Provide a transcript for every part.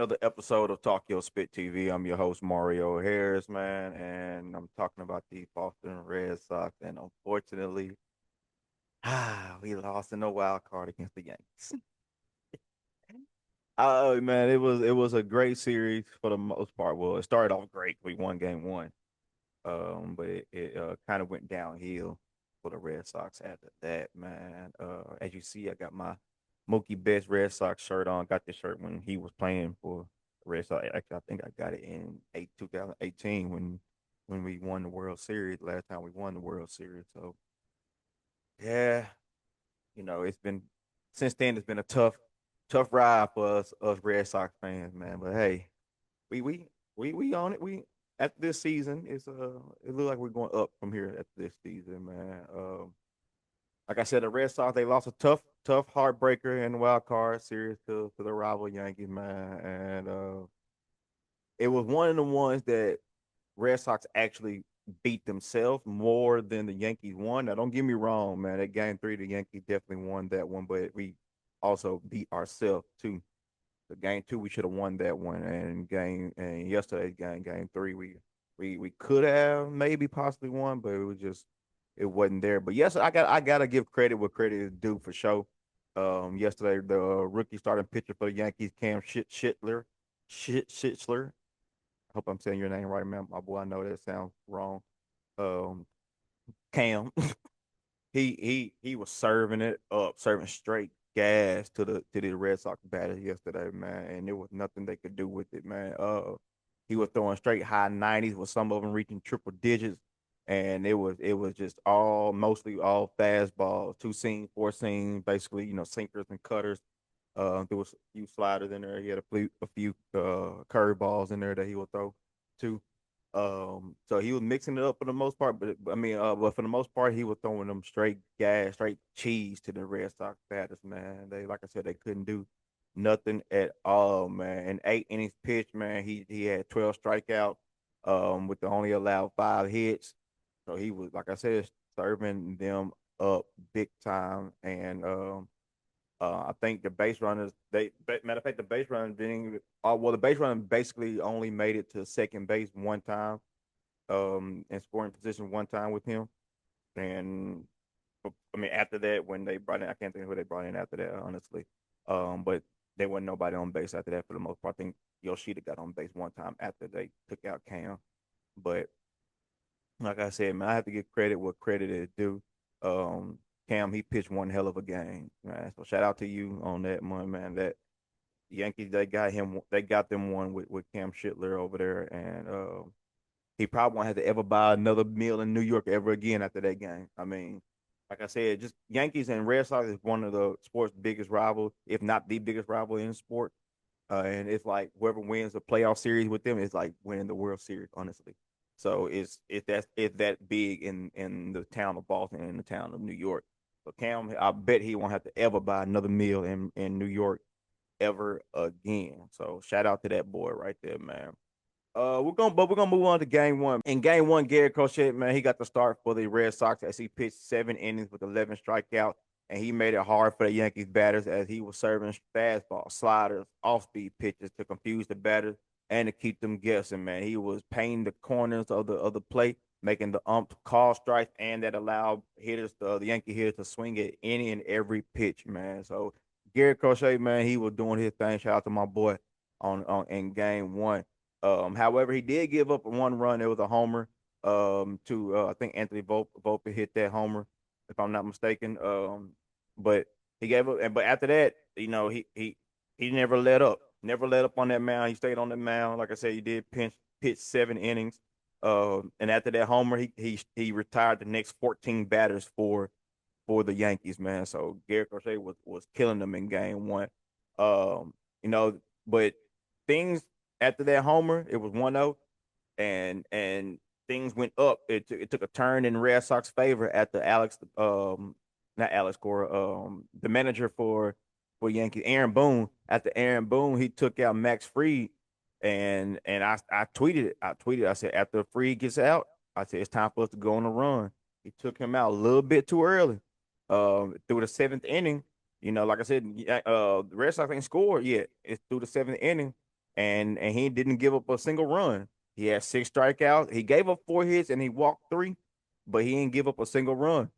another episode of TalkYOSpitTV. I'm your host Mario Harris, man, and I'm talking about the Boston Red Sox. And unfortunately, we lost in the wild card against the Yankees. Oh man, it was a great series for the most part. Well, it started off great. We won game one, but it kind of went downhill for the Red Sox after that, man. As you see, I got my Mookie Betts Red Sox shirt on. Got this shirt when he was playing for the Red Sox. Actually, I think I got it in 2018 when we won the World Series. Last time we won the World Series. So yeah, it's been since then. It's been a tough ride for us Red Sox fans, man. But hey, we we we on it. We after this season, it looks like we're going up from here after this season, man. Like I said, the Red Sox they lost a tough heartbreaker in the wild card series to the rival Yankees, man, and it was one of the ones that Red Sox actually beat themselves more than the Yankees won. Now, don't get me wrong, man. At game three, the Yankees definitely won that one, but we also beat ourselves too. The game two, we should have won that one, and yesterday's game three, we could have maybe possibly won, but it wasn't there. But yes, I gotta give credit where credit is due for sure. Yesterday the rookie starting pitcher for the Yankees, Cam Shitler. I hope I'm saying your name right, man. My boy, I know that sounds wrong. Um, Cam, he was serving it up, serving straight gas to the Red Sox batters yesterday, man, and there was nothing they could do with it, man. He was throwing straight high 90s with some of them reaching triple digits, and it was just mostly all fastballs, two seam, four seam, basically, sinkers and cutters. There was a few sliders in there. He had a few curveballs in there that he would throw too. So he was mixing it up for the most part, but for the most part, he was throwing them straight gas, straight cheese to the Red Sox batters, man. Like I said, they couldn't do nothing at all, man. In 8 innings pitched, man, he had 12 strikeouts, with the only allowed 5 hits. So he was, like I said, serving them up big time, and I think the base runners, matter of fact, the base runners didn't even, well, the base runner basically only made it to second base one time, and scoring position one time with him. And after that, when they brought in, I can't think of who they brought in after that, honestly. But there wasn't nobody on base after that for the most part. I think Yoshida got on base one time after they took out Cam. But like I said, man, I have to give credit where credit is due. Um, Cam, he pitched one hell of a game, man. So shout out to you on that one, man. That Yankees, they got them one with Cam Shitler over there, and he probably won't have to ever buy another meal in New York ever again after that game. I mean, like I said, just Yankees and Red Sox is one of the sport's biggest rivals, if not the biggest rival in sport. And it's like whoever wins the playoff series with them is like winning the World Series, honestly. So it's that big in the town of Boston and in the town of New York. But Cam, I bet he won't have to ever buy another meal in New York ever again. So shout out to that boy right there, man. We're gonna move on to game one. In game one, Garrett Crochet, man, he got the start for the Red Sox as he pitched 7 innings with 11 strikeouts, and he made it hard for the Yankees batters as he was serving fastball, sliders, off-speed pitches to confuse the batters and to keep them guessing. Man, he was painting the corners of the plate, making the ump call strikes, and that allowed the Yankee hitters to swing at any and every pitch. Man, so Garrett Crochet, man, he was doing his thing. Shout out to my boy on in game one. However, he did give up one run. It was a homer. To I think Anthony Volpe hit that homer, if I'm not mistaken. But he gave up. But after that, he never let up. Never let up on that mound. He stayed on the mound. Like I said, he did pitch 7 innings. And after that homer, he retired the next 14 batters for the Yankees, man. So Garrett Crochet was killing them in game one. Um, you know, but things after that homer, it was 1-0, and things went up. It took a turn in Red Sox favor after not Alex Cora, the manager for Yankees, Aaron Boone. After Aaron Boone, he took out Max Fried, and I tweeted it. I said after Fried gets out, I said it's time for us to go on a run. He took him out a little bit too early. Through the seventh inning, like I said, the Red Sox ain't scored yet. It's through the seventh inning. and he didn't give up a single run. He had 6 strikeouts. He gave up 4 hits and he walked 3, but he didn't give up a single run.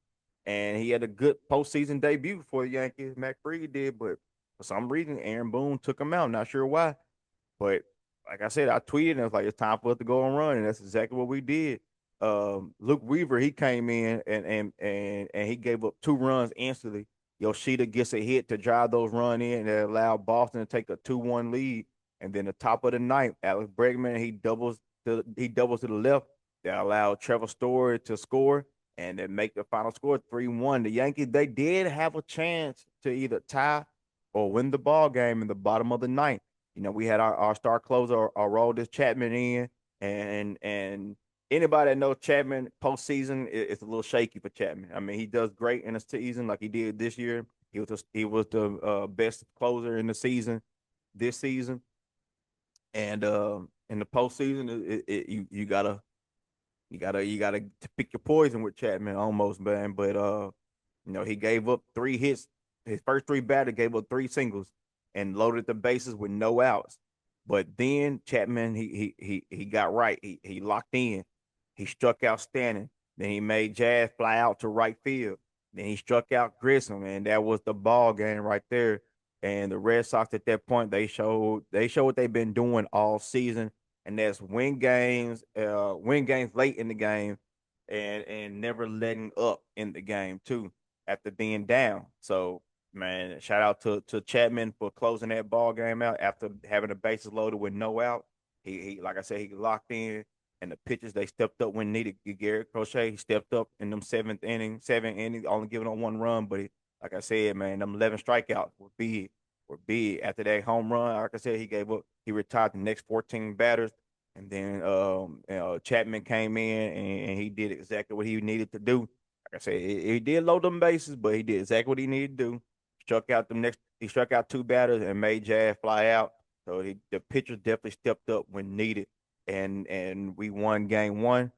And he had a good postseason debut for the Yankees. Mac Fried did, but for some reason, Aaron Boone took him out. Not sure why. But like I said, I tweeted and it was like it's time for us to go and run, and that's exactly what we did. Luke Weaver, he came in and he gave up 2 runs instantly. Yoshida gets a hit to drive those run in and allow Boston to take a 2-1 lead. And then the top of the ninth, Alex Bregman, he doubles to the left. That allowed Trevor Story to score and then make the final score 3-1. The Yankees, they did have a chance to either tie or win the ball game in the bottom of the ninth. We had our star closer, our Aroldis Chapman in, and anybody that knows Chapman postseason, it's a little shaky for Chapman. I mean, he does great in the season like he did this year. He was the best closer in the season this season, and in the postseason, you gotta pick your poison with Chapman almost, man. But he gave up 3 hits. His first 3 batters gave up 3 singles and loaded the bases with no outs. But then Chapman, he got right. He locked in. He struck out Stanton. Then he made Jazz fly out to right field. Then he struck out Grissom, and that was the ball game right there. And the Red Sox at that point, they showed what they've been doing all season, and that's win games late in the game, and never letting up in the game too after being down. So man, shout out to Chapman for closing that ball game out after having the bases loaded with no out. He like I said, he locked in, and the pitchers they stepped up when needed. Garrett Crochet, he stepped up in them 7 innings, only giving on 1 run, but like I said, man, them 11 strikeouts were big. Were big after that home run. Like I said, he gave up. He retired the next 14 batters, and then Chapman came in and he did exactly what he needed to do. Like I said, he did load them bases, but he did exactly what he needed to do. He struck out 2 batters and made Jazz fly out. So the pitchers definitely stepped up when needed, and we won game 1.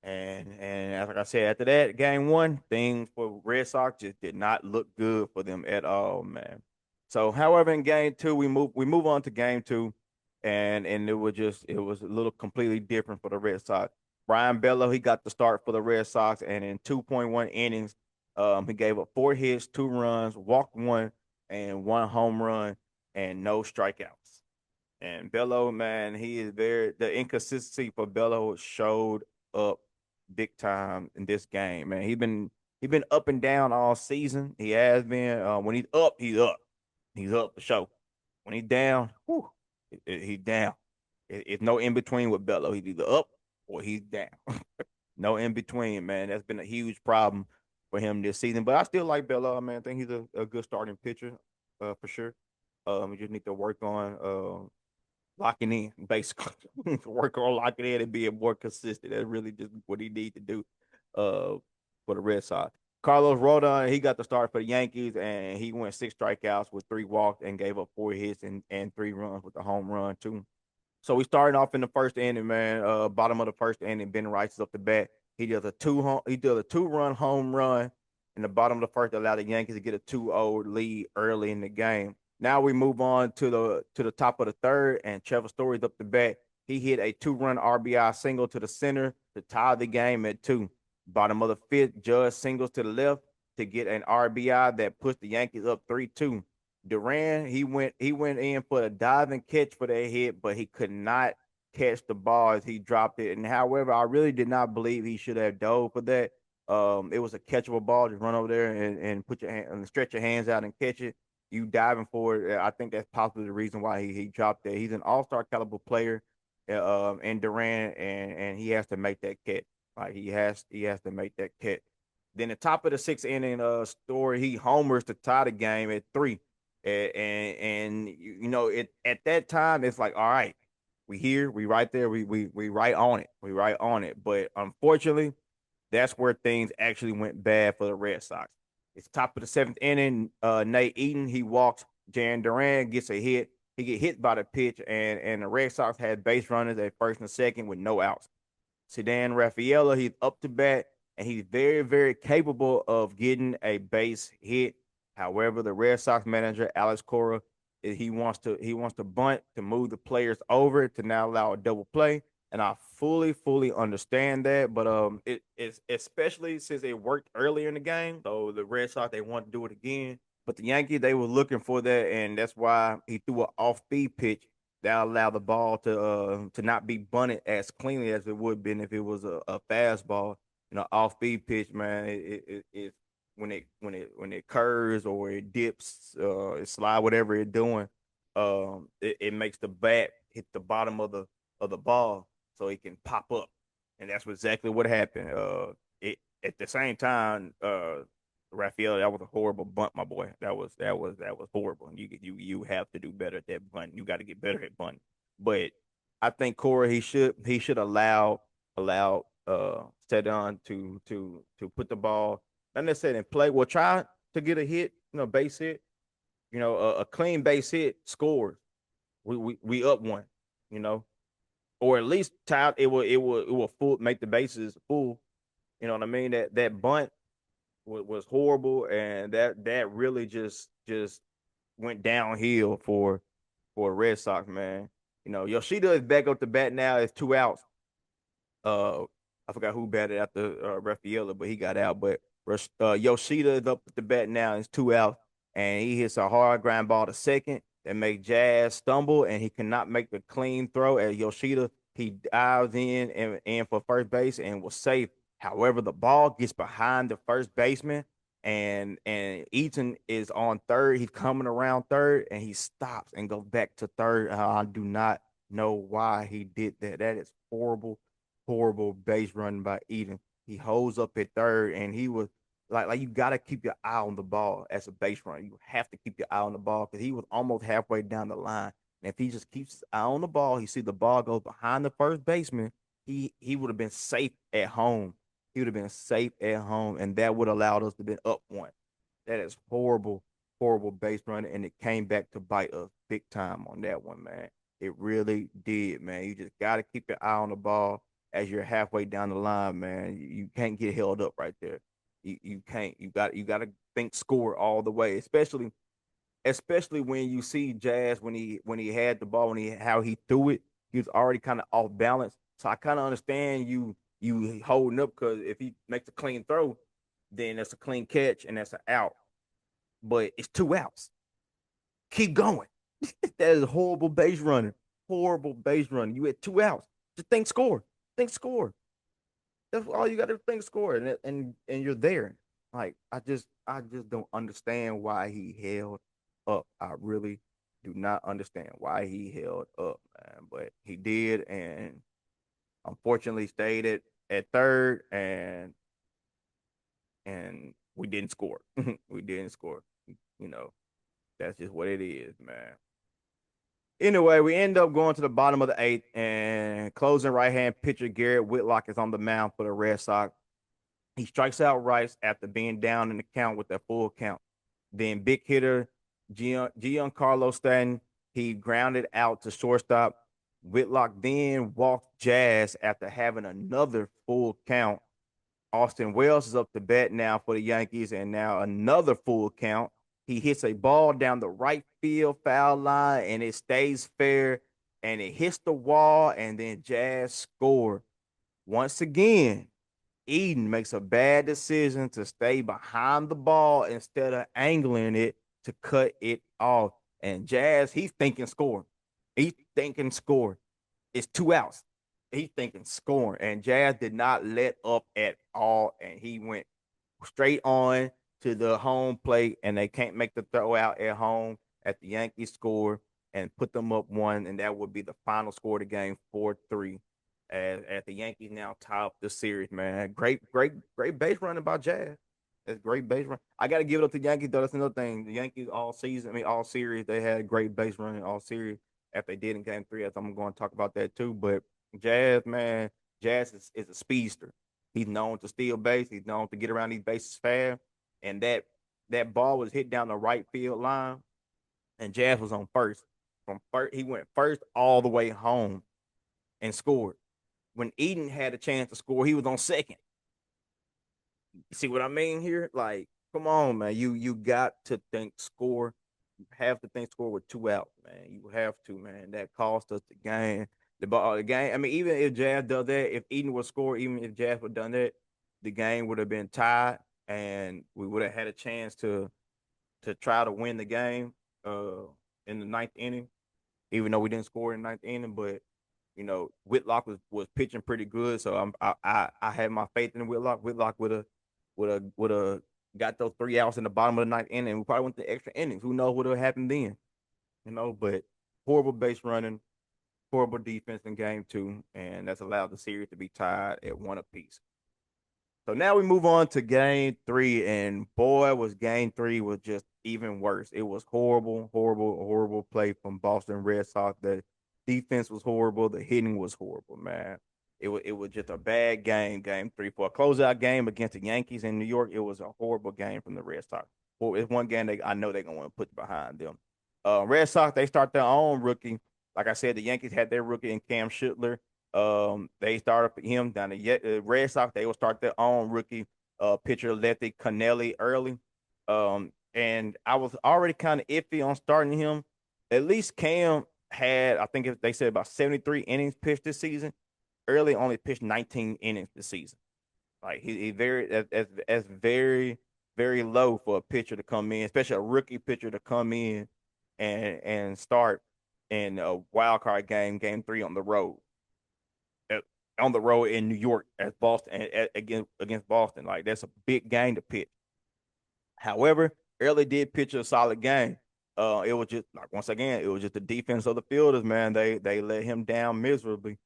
And as like I said, after that game 1, things for Red Sox just did not look good for them at all, man. So, however, in game 2, we move on to game 2, and it was a little completely different for the Red Sox. Brian Bello, he got the start for the Red Sox, and in 2.1 innings, he gave up 4 hits, 2 runs, walked 1, and 1 home run, and no strikeouts. And Bello, man, the inconsistency for Bello showed up big time in this game, man. He been up and down all season. He has been. When he's up, he's up. He's up for sure. When he's down, whew, he's down. It's no in between with Bello. He's either up or he's down. No in between, man. That's been a huge problem for him this season. But I still like Bello, man. I think he's a good starting pitcher, for sure. We just need to work on locking in, basically. Work on locking in and being more consistent. That's really just what he needs to do for the Red Sox. Carlos Rodon, he got the start for the Yankees, and he went 6 strikeouts with 3 walks and gave up 4 hits and 3 runs with the home run, too. So we started off in the first inning, man. Bottom of the first inning, Ben Rice is up the bat. He did a 2-run home run in the bottom of the first that allowed the Yankees to get a 2-0 lead early in the game. Now we move on to the top of the third, and Trevor Story's up the bat. He hit a 2-run RBI single to the center to tie the game at 2. Bottom of the fifth, Judge singles to the left to get an RBI that pushed the Yankees up 3-2. Duran, he went in for a diving catch for that hit, but he could not catch the ball as he dropped it. And however, I really did not believe he should have dove for that. It was a catchable ball. Just run over there and put your hand and stretch your hands out and catch it. You diving for it. I think that's possibly the reason why he dropped that. He's an all-star caliber player, in Duran, and he has to make that catch. Like he has to make that catch. Then the top of the sixth inning, Story, he homers to tie the game at 3. And it at that time it's like, all right, we here, we right there, we right on it, we right on it. But unfortunately, that's where things actually went bad for the Red Sox. It's top of the 7th inning. Nate Eaton, he walks. Jan Duran gets a hit. He get hit by the pitch, and the Red Sox had base runners at first and second with no outs. Sedan Rafaela, he's up to bat, and he's very, very capable of getting a base hit. However, the Red Sox manager, Alex Cora, He wants to bunt to move the players over to now allow a double play. And I fully understand that, but it's especially since it worked earlier in the game. So the Red Sox, they want to do it again, but the Yankees, they were looking for that, and that's why he threw an off speed pitch that allowed the ball to not be bunted as cleanly as it would have been if it was a fastball. Off speed pitch, man, it when it curves or it dips, it slide, whatever it's doing, it makes the bat hit the bottom of the ball so it can pop up, and that's exactly what happened. It at the same time, Raphael, that was a horrible bunt, my boy. That was horrible. You have to do better at that bunt. You got to get better at bunting. But I think Corey, he should allow Stedon to put the ball, not necessarily in play. Well, try to get a hit, base hit. A clean base hit scores. We up one, you know, or at least tie. It will full make the bases full. You know what I mean? That bunt was horrible, and that really just went downhill for Red Sox, man. Yoshida is back up to bat now. It's 2 outs. uh I forgot who batted after Rafaela, but he got out. But Yoshida is up at the bat now. It's 2 outs, and he hits a hard ground ball to second that make Jazz stumble, and he cannot make the clean throw. As Yoshida, he dives in for first base and was safe. However, the ball gets behind the first baseman, and Eaton is on third. He's coming around third, and he stops and goes back to third. I do not know why he did that. That is horrible base run by Eden. He holds up at third, and he was like you got to keep your eye on the ball as a base runner. You have to keep your eye on the ball because he was almost halfway down the line. And if he just keeps his eye on the ball, he see the ball go behind the first baseman. He would have been safe at home. He would have been safe at home, and that would have allowed us to be up one. That is horrible base running, and it came back to bite us big time on that one, man. It really did, man. You just got to keep your eye on the ball as you're halfway down the line, man. You can't get held up right there. You can't. You got to think score all the way, especially when you see Jazz when he had the ball, how he threw it. He was already kind of off balance. So I kind of understand you holding up, because if he makes a clean throw, then that's a clean catch and that's an out. But it's 2 outs. Keep going. That is horrible base running. Horrible base running. You had 2 outs. Just think score. Think score. That's all you got to think score, and you're there. Like I just don't understand why he held up. I really do not understand why he held up, man. But he did, and unfortunately stayed at third, and we didn't score. We didn't score. You know, that's just what it is, man. Anyway, we end up going to the bottom of the eighth, and closing right hand pitcher Garrett Whitlock is on the mound for the Red Sox. He strikes out Rice after being down in the count with that full count. Then big hitter Giancarlo Stanton, he grounded out to shortstop. Whitlock then walked Jazz after having another full count. Austin Wells is up to bat now for the Yankees, and now another full count. He hits a ball down the right field foul line, and it stays fair, and it hits the wall, and then Jazz score. Once again, Eden makes a bad decision to stay behind the ball instead of angling it to cut it off. And Jazz, he's thinking score. He's thinking score. It's 2 outs. He's thinking scoring. And Jazz did not let up at all. And he went straight on to the home plate, and they can't make the throw out at home at the Yankees score and put them up one. And that would be the final score of the game, 4-3. As the Yankees now top the series, man. Great base running by Jazz. That's great base run. I got to give it up to the Yankees, though. That's another thing. The Yankees all season, all series, they had great base running all series after they did in game three. As I'm going to talk about that too. But Jazz, man, Jazz is a speedster. He's known to steal base. He's known to get around these bases fast. And that ball was hit down the right field line, and Jazz was on first. From first, he went first all the way home and scored. When Eden had a chance to score, he was on second. You see what I mean here? Like, come on, man. You got to think score. have the thing scored with 2 outs, man. You have to, man. That cost us the game. The game. I mean, even if Jazz does that, if Eden would score, even if Jazz would have done that, the game would have been tied, and we would have had a chance to try to win the game uh in the ninth inning, even though we didn't score in the ninth inning. But Whitlock was pitching pretty good, so I had my faith in Whitlock. Whitlock would have got those 3 outs in the bottom of the ninth inning. We probably went to extra innings. Who knows what would have happened then? But horrible base running, horrible defense in game two, and that's allowed the series to be tied at one apiece. So now we move on to game three, and boy, was game three was just even worse. It was horrible, horrible, horrible play from Boston Red Sox. The defense was horrible. The hitting was horrible, man. It was just a bad game three. For a closeout game against the Yankees in New York, it was a horrible game from the Red Sox. Well, it's one game I know they're gonna want to put behind them. Red Sox, they start their own rookie. Like I said, the Yankees had their rookie in Cam Schuttler. They started him down the Red Sox. They will start their own rookie pitcher, lefty Cannelli early. And I was already kind of iffy on starting him. At least Cam had, I think they said about 73 innings pitched this season. Early only pitched 19 innings this season. Like he very as very very low for a pitcher to come in, especially a rookie pitcher to come in and start in a wild card game three on the road uh, on the road in New York as Boston against Boston. Like that's a big game to pitch. However, Early did pitch a solid game. It was just like once again, it was just the defense of the fielders, man. They let him down miserably.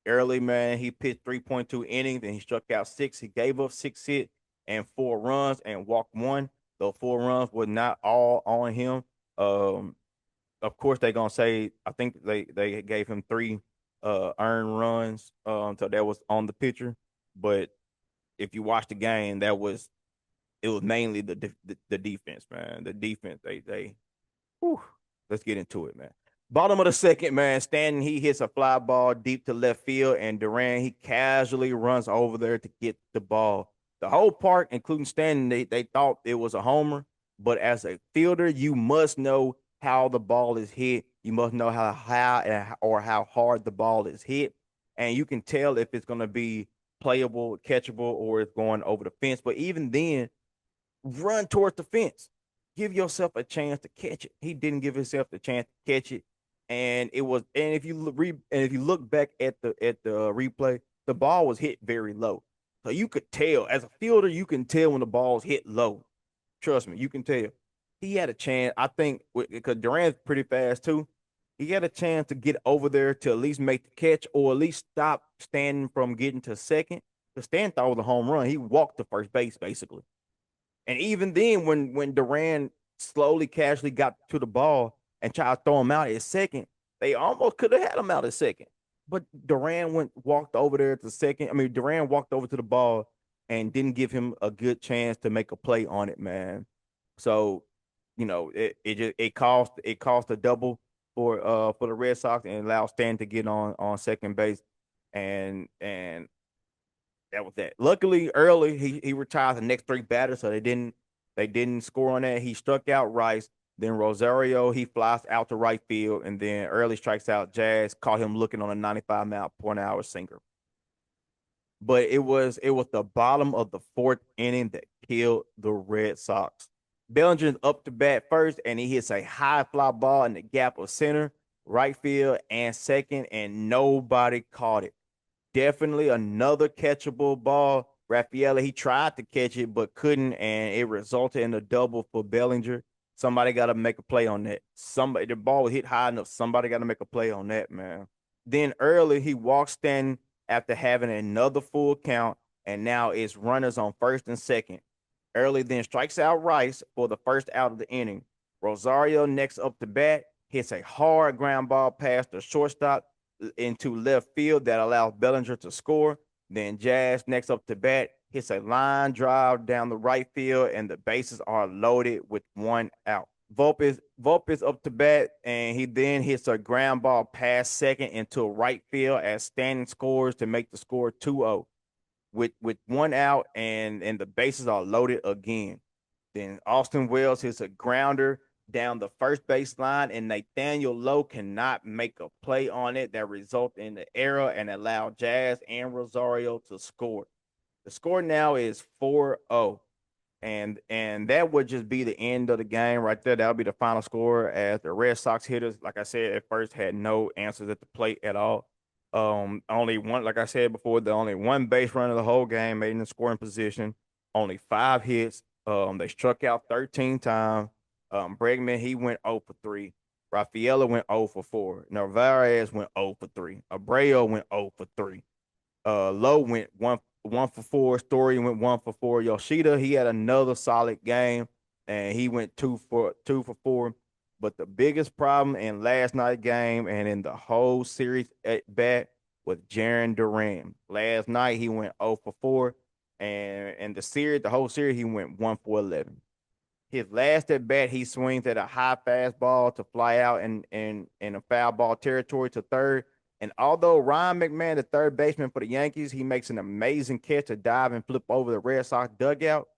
Early, man, he pitched 3.2 innings and he struck out six. He gave up 6 hits and 4 runs and walked one. Those 4 runs were not all on him. Um, of course, they're gonna say I think they gave him three earned runs. So that was on the pitcher. But if you watch the game, it was mainly the defense, man. The defense, they whew, let's get into it, man. Bottom of the second, man. Stanton, he hits a fly ball deep to left field, and Duran, he casually runs over there to get the ball. The whole park, including Stanton, they thought it was a homer, but as a fielder, you must know how the ball is hit. You must know how high or how hard the ball is hit, and you can tell if it's going to be playable, catchable, or it's going over the fence. But even then, run towards the fence. Give yourself a chance to catch it. He didn't give himself the chance to catch it, and it was. And if you look back at the replay, the ball was hit very low, so you could tell as a fielder, you can tell when the ball's hit low. Trust me, you can tell. He had a chance, I think, because Durant's pretty fast too. He had a chance to get over there to at least make the catch or at least stop Stanton from getting to second. The Stanton thought it was a home run. He walked to first base basically. And even then, when Duran slowly, casually got to the ball and tried to throw him out at second, they almost could have had him out at second. But Duran walked over there to second. I mean, Duran walked over to the ball and didn't give him a good chance to make a play on it, man. So, it cost a double for the Red Sox and allowed Stan to get on second base, and that was that. Luckily, early he retired the next three batters, so they didn't score on that. He struck out Rice. Then Rosario, he flies out to right field, and then early strikes out Jazz. Caught him looking on a 95-mile-per-hour sinker. But it was the bottom of the fourth inning that killed the Red Sox. Bellinger's up to bat first, and he hits a high fly ball in the gap of center, right field, and second, and nobody caught it. Definitely another catchable ball. Rafaela, he tried to catch it but couldn't, and it resulted in a double for Bellinger. Somebody got to make a play on that. The ball was hit high enough. Somebody got to make a play on that, man. Then early, he walks Stanton after having another full count, and now it's runners on first and second. Early then strikes out Rice for the first out of the inning. Rosario next up to bat hits a hard ground ball past the shortstop into left field that allows Bellinger to score. Then Jazz next up to bat hits a line drive down the right field, and the bases are loaded with one out. Volpe's up to bat, and he then hits a ground ball past second into right field as Stanton scores to make the score 2-0 with one out, and the bases are loaded again. Then Austin Wells hits a grounder down the first baseline, and Nathaniel Lowe cannot make a play on it that result in the error and allow Jazz and Rosario to score. The score now is 4-0. And that would just be the end of the game right there. That would be the final score, as the Red Sox hitters, like I said at first, had no answers at the plate at all. Only one, like I said before, the only one base run of the whole game made in the scoring position. Only 5 hits. They struck out 13 times. Bregman, he went 0 for 3. Rafaela went 0 for 4. Narvaez went 0 for 3. Abreu went 0 for 3. Lowe went one for 4. Story went 1 for 4. Yoshida, he had another solid game, and he went 2 for 4. But the biggest problem in last night's game and in the whole series at bat was Jarren Duran. Last night he went 0 for 4, and the whole series, he went 1 for 11. His last at bat, he swings at a high fastball to fly out in a foul ball territory to third. And although Ryan McMahon, the third baseman for the Yankees, he makes an amazing catch to dive and flip over the Red Sox dugout,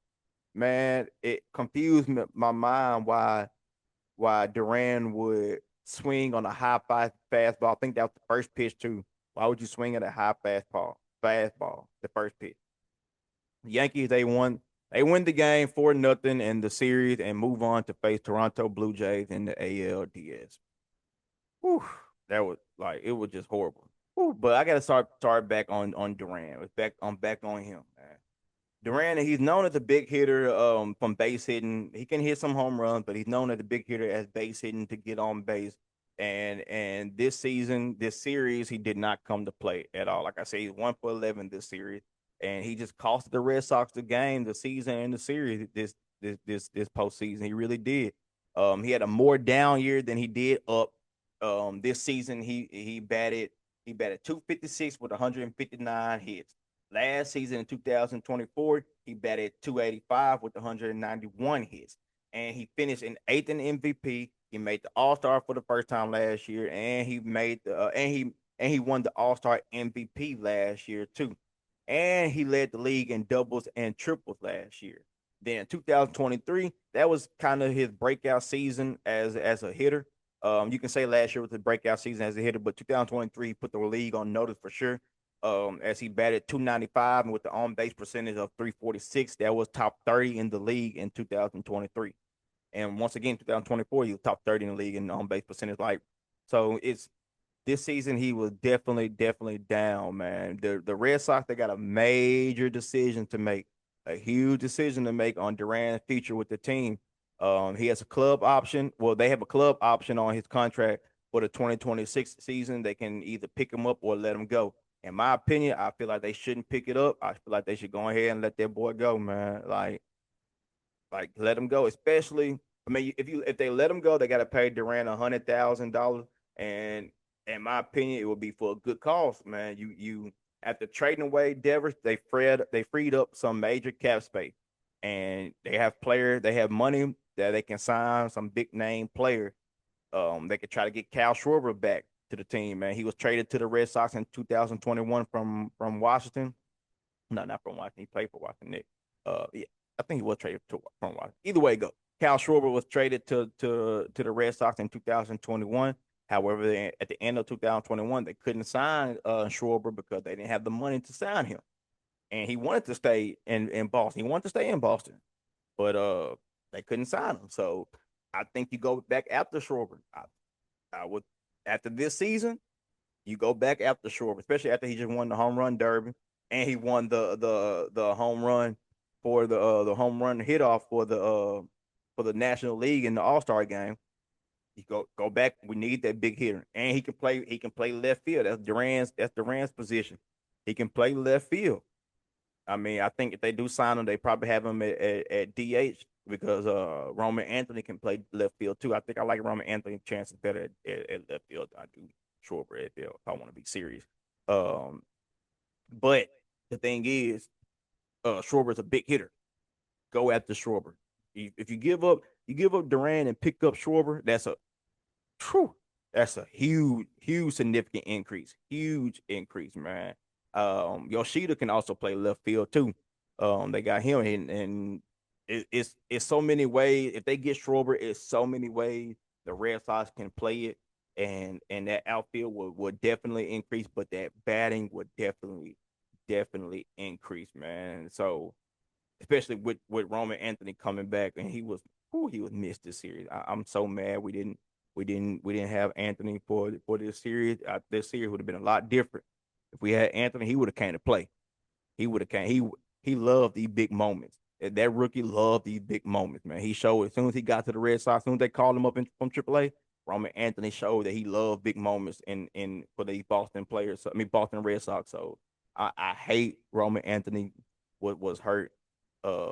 man, it confused my mind why Duran would swing on a high fastball. I think that was the first pitch too. Why would you swing at a high fastball, the first pitch? The Yankees, they win the game 4-0 in the series and move on to face Toronto Blue Jays in the ALDS. Whew, that was like, it was just horrible. Whew, but I gotta start back on Duran. I'm back on him, man. Duran, he's known as a big hitter from base hitting. He can hit some home runs, but he's known as a big hitter as base hitting to get on base. And this season, this series, he did not come to play at all. Like I said, he's 1 for 11 this series, and he just cost the Red Sox the game, the season, and the series this postseason. He really did. He had a more down year than he did up. This season he batted 256 with 159 hits. Last season in 2024, he batted 285 with 191 hits, and he finished in eighth in MVP. He made the All Star for the first time last year, and he made the and he won the All Star MVP last year too, and he led the league in doubles and triples last year. Then in 2023, that was kind of his breakout season as a hitter. You can say last year was the breakout season as a hitter, but 2023 put the league on notice for sure. As he batted 295 and with the on base percentage of 346, that was top 30 in the league in 2023. And once again, 2024, he was top 30 in the league in on base percentage. Like, so it's this season he was definitely down, man. The Red Sox, they got a major decision to make, a huge decision to make on Duran's future with the team. He has a club option. Well, they have a club option on his contract for the 2026 season. They can either pick him up or let him go. In my opinion, I feel like they shouldn't pick it up. I feel like they should go ahead and let that boy go, man. Like let him go. Especially, I mean, if they let him go, they got to pay Durant $100,000, and in my opinion, it would be for a good cause, man. You after trading away Devers, they freed up some major cap space, and they have money that they can sign some big name player. They could try to get Cal Schwarber back to the team, man. He was traded to the Red Sox in 2021 from Washington. No, not from Washington. He played for Washington. Nick. Yeah, I think he was traded from Washington. Either way, go. Cal Schwarber was traded to the Red Sox in 2021. However, at the end of 2021, they couldn't sign Schwarber because they didn't have the money to sign him, and he wanted to stay in Boston. He wanted to stay in Boston, but they couldn't sign him. So I think you go back after Schwarber. I would after this season, you go back after Schwarber, especially after he just won the home run derby and he won the home run for the home run hit off for the National League in the All Star game. You go back. We need that big hitter, and he can play. He can play left field. That's Duran's position. He can play left field. I mean, I think if they do sign him, they probably have him at DH because Roman Anthony can play left field too. I think I like Roman Anthony's chances better at left field than I do Schwarber at field if I want to be serious. Um, but the thing is, Schwarber's a big hitter. Go after Schwarber. If you give up Duran and pick up Schwarber, whew, that's a huge significant increase. Huge increase, man. Yoshida can also play left field too. They got him and it's so many ways. If they get Schwarber, it's so many ways the Red Sox can play it, and that outfield will definitely increase, but that batting would definitely increase, man. So especially with Roman Anthony coming back, and he was missed this series. I'm so mad we didn't have Anthony for this series. This series would have been a lot different if we had Anthony. He would have came to play. He would have came. He loved these big moments. That rookie loved these big moments, man. He showed as soon as he got to the Red Sox, as soon as they called him up from AAA, Roman Anthony showed that he loved big moments in for the Boston players. I mean Boston Red Sox. So I hate Roman Anthony was hurt.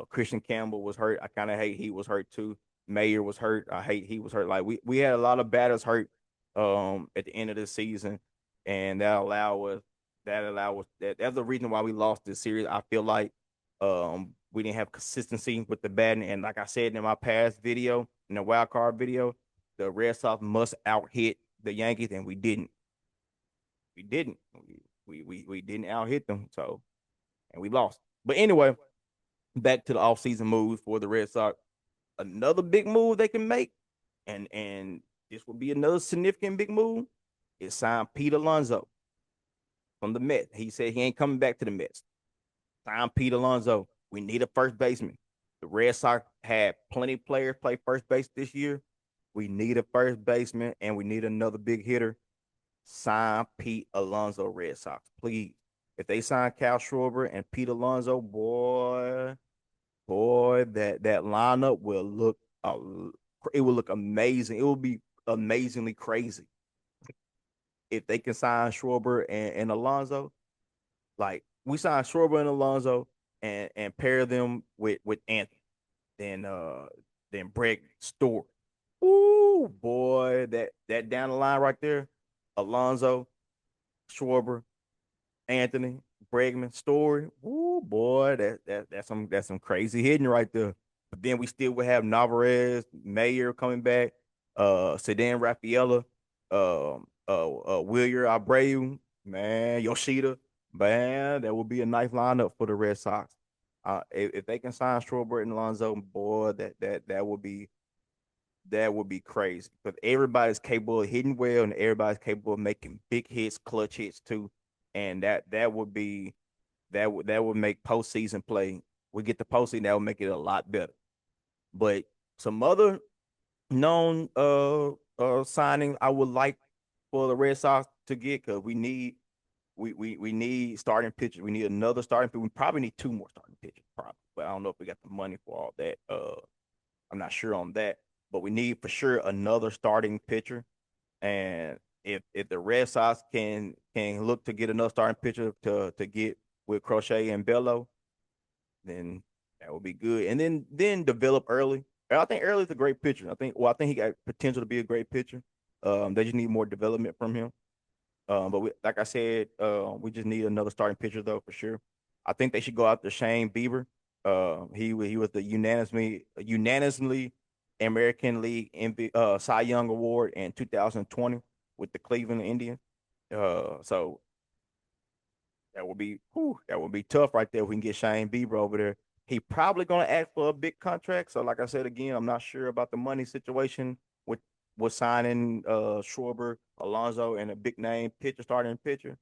Christian Campbell was hurt. I kind of hate he was hurt too. Mayer was hurt. I hate he was hurt. Like we had a lot of batters hurt at the end of the season, and that's the reason why we lost this series. I feel like we didn't have consistency with the batting, and like I said in my past video, in the wild card video, the Red Sox must out hit the Yankees, and we didn't. We didn't. We didn't out hit them. So and we lost. But anyway, back to the offseason moves for the Red Sox. Another big move they can make, and this will be another significant big move, is sign Pete Alonso from the Mets. He said he ain't coming back to the Mets. Sign Pete Alonso. We need a first baseman. The Red Sox had plenty of players play first base this year. We need a first baseman, and we need another big hitter. Sign Pete Alonso, Red Sox, please. If they sign Cal Schwarber and Pete Alonso, boy, that lineup will look it will look amazing. It will be amazingly crazy if they can sign Schwarber and Alonso. Like we signed Schwarber and Alonso and pair them with Anthony, then Breg Story. Ooh, boy, that down the line right there, Alonso, Schwarber, Anthony, Bregman, Story. Ooh, boy, that's some crazy hitting right there. But then we still would have Navarez, Mayer coming back, Sedan Rafaela, Willier Abreu, man, Yoshida, man, that would be a nice lineup for the Red Sox. If they can sign Strawberry and Alonso, boy, that would be crazy. Because everybody's capable of hitting well, and everybody's capable of making big hits, clutch hits too, and that would make postseason play. We get the postseason, that would make it a lot better. But some other known signing I would like for the Red Sox to get, because we need starting pitchers. We need another starting pitcher. We probably need two more starting pitchers, probably. But I don't know if we got the money for all that. I'm not sure on that. But we need for sure another starting pitcher. And if the Red Sox can look to get another starting pitcher to get with Crochet and Bello, then that would be good. And then develop early. I think Early's a great pitcher. I think he got potential to be a great pitcher. They just need more development from him. But like I said, we just need another starting pitcher though for sure. I think they should go out to Shane Bieber. He was the unanimously American League Cy Young Award in 2020 with the Cleveland Indians. So that would be tough right there if we can get Shane Bieber over there. He probably gonna ask for a big contract. So like I said again, I'm not sure about the money situation with signing Schwarber, Alonso, and a big name pitcher, starting pitcher.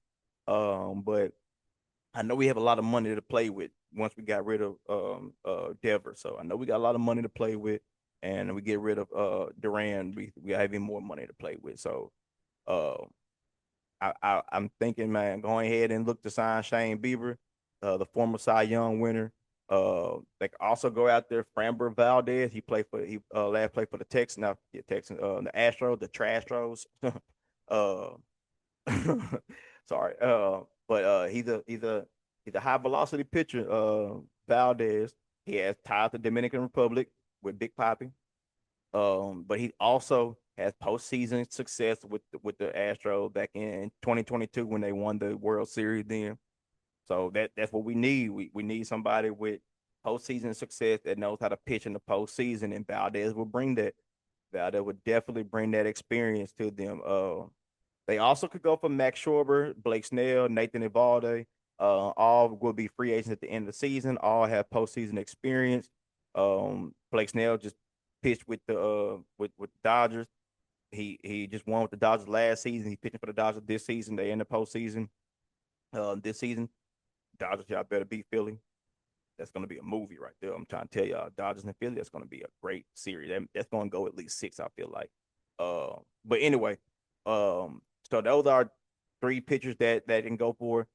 But I know we have a lot of money to play with once we got rid of Dever. So I know we got a lot of money to play with, and we get rid of Duran, we have even more money to play with. So uh I'm thinking, man, going ahead and look to sign Shane Bieber, the former Cy Young winner. They can also go out there. Framber Valdez, he last played for the Texans, now the Texans, the Astros, the Trastros. uh, sorry. But he's a high velocity pitcher. Valdez. He has ties to Dominican Republic with Big Poppy. But he also has postseason success with the Astros back in 2022 when they won the World Series then. So that's what we need. We need somebody with postseason success that knows how to pitch in the postseason, and Valdez will bring that. Valdez would definitely bring that experience to them. They also could go for Max Schwarber, Blake Snell, Nathan Evaldi. All will be free agents at the end of the season. All have postseason experience. Blake Snell just pitched with the with the Dodgers. He just won with the Dodgers last season. He's pitching for the Dodgers this season. They in the postseason. This season, Dodgers, y'all better beat Philly. That's going to be a movie right there. I'm trying to tell y'all, Dodgers and Philly. That's going to be a great series. That's going to go at least six. I feel like. But anyway, so those are three pitchers that can go for.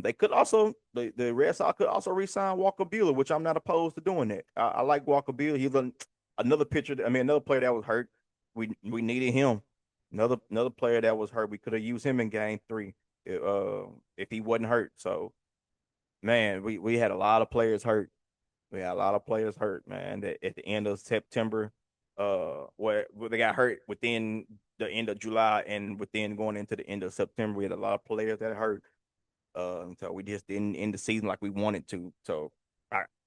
They could also the Red Sox could also re-sign Walker Buehler, which I'm not opposed to doing that. I like Walker Buehler. He's another pitcher. I mean, another player that was hurt. We needed him. Another player that was hurt. We could have used him in Game 3 if he wasn't hurt. So man, we had a lot of players hurt. We had a lot of players hurt, man. That at the end of September, where they got hurt within the end of July and within going into the end of September, we had a lot of players that hurt. So we just didn't end the season like we wanted to. So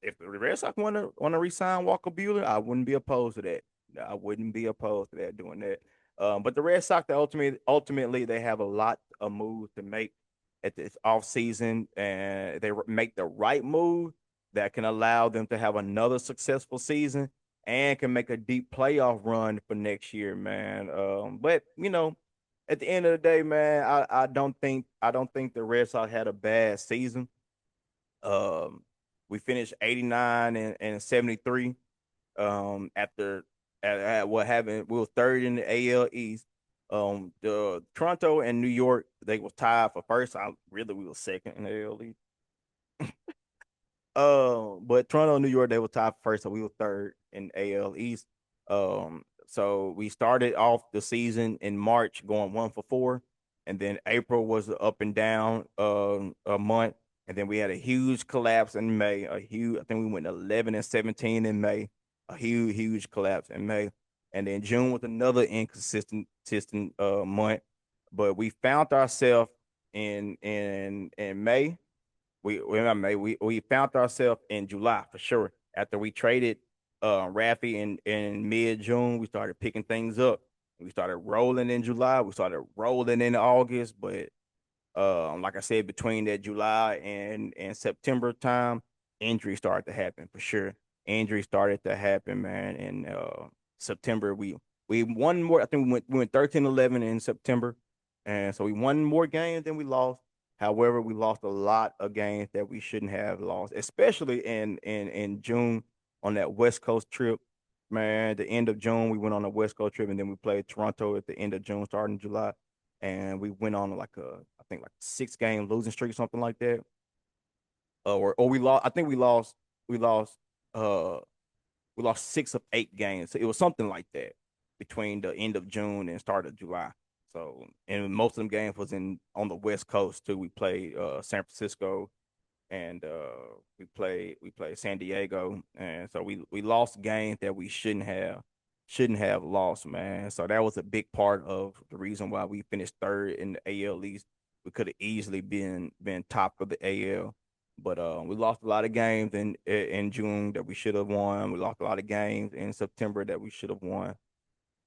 if the Red Sox want to resign Walker Buehler, I wouldn't be opposed to that. I wouldn't be opposed to that doing that. But the Red Sox, ultimately, they have a lot of moves to make at this off season, and they make the right move that can allow them to have another successful season and can make a deep playoff run for next year, man. But at the end of the day, man, I don't think the Red Sox had a bad season. Um, we finished 89 and 73. After at what happened, we were third in the AL East. The Toronto and New York, they was tied for first. We were second in the AL East. But Toronto and New York, they were tied first, so we were third in AL East. So we started off the season in March going 1 for 4, and then April was up and down a month, and then we had a huge collapse in May. I think we went 11 and 17 in May. A huge collapse in May, and then June was another inconsistent month. But we found ourselves in May we found ourselves in July for sure. After we traded Raffy in mid June, we started picking things up. We started rolling in July. We started rolling in August, but like I said, between that July and September time, injuries started to happen for sure. Injuries started to happen, man. In September, we won more. I think we went 13-11 in September, and so we won more games than we lost. However, we lost a lot of games that we shouldn't have lost, especially in June on that West Coast trip. Man, at the end of June, we went on a West Coast trip, and then we played Toronto at the end of June, starting July, and we went on I think like 6 game losing streak, something like that. Or we lost. I think we lost uh we lost 6 of 8 games. So it was something like that between the end of June and start of July. So and most of them games was in on the West Coast too. We played San Francisco and we played San Diego, and so we lost games that we shouldn't have lost, man. So that was a big part of the reason why we finished third in the AL East. We could have easily been top of the AL, but we lost a lot of games in June that we should have won. We lost a lot of games in September that we should have won.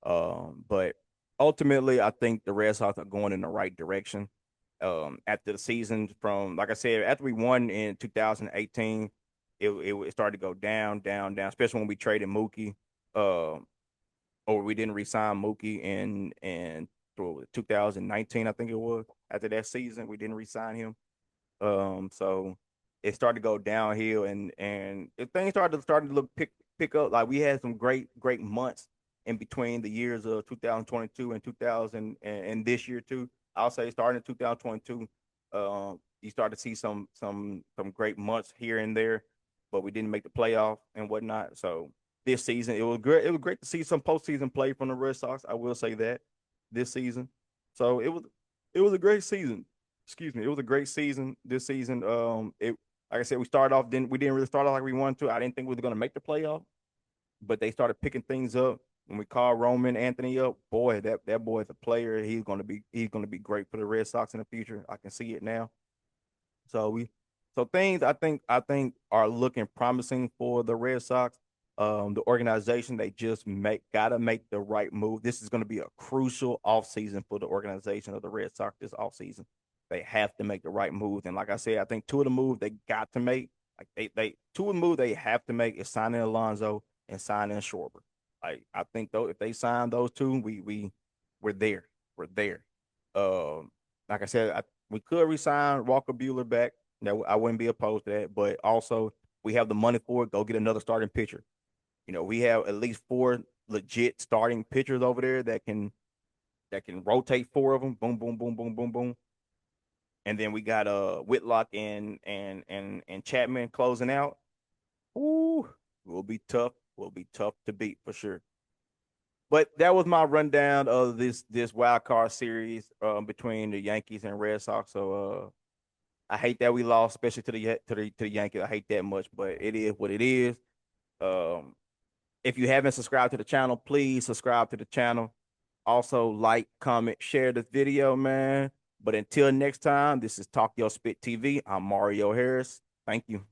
But ultimately, I think the Red Sox are going in the right direction. After the season, from like I said, after we won in 2018, it started to go down, down, down. Especially when we traded Mookie, uh, or we didn't resign Mookie in 2019, I think it was. After that season, we didn't resign him. So it started to go downhill, and things started to look pick up. Like we had some great months in between the years of 2022 and 2000 and this year too. I'll say starting in 2022, you start to see some great months here and there, but we didn't make the playoff and whatnot. So this season it was great. It was great to see some postseason play from the Red Sox. I will say that this season. So it was a great season. Excuse me. It was a great season this season. It like I said, we didn't really start off like we wanted to. I didn't think we were going to make the playoff, but they started picking things up when we called Roman Anthony up. Boy, that boy is a player. He's gonna be great for the Red Sox in the future. I can see it now. So things I think are looking promising for the Red Sox. The organization, they just gotta make the right move. This is gonna be a crucial offseason for the organization of the Red Sox this offseason. They have to make the right moves. And like I said, I think two of the moves they got to make Like they two move they have to make is signing Alonso and signing Schwarber. Like I think though if they sign those two, we're there. We're there. Like I said, we could resign Walker Bueller back. That I wouldn't be opposed to that. But also we have the money for it. Go get another starting pitcher. We have at least four legit starting pitchers over there that can rotate four of them. Boom, boom, boom, boom, boom, boom. And then we got Whitlock and Chapman closing out. Ooh, will be tough. Will be tough to beat for sure. But that was my rundown of this wild card series between the Yankees and Red Sox. So I hate that we lost, especially to the Yankees. I hate that much, but it is what it is. Um, if you haven't subscribed to the channel, please subscribe to the channel. Also, like, comment, share the video, man. But until next time, this is Talk Your Spit TV. I'm Mario Harris. Thank you.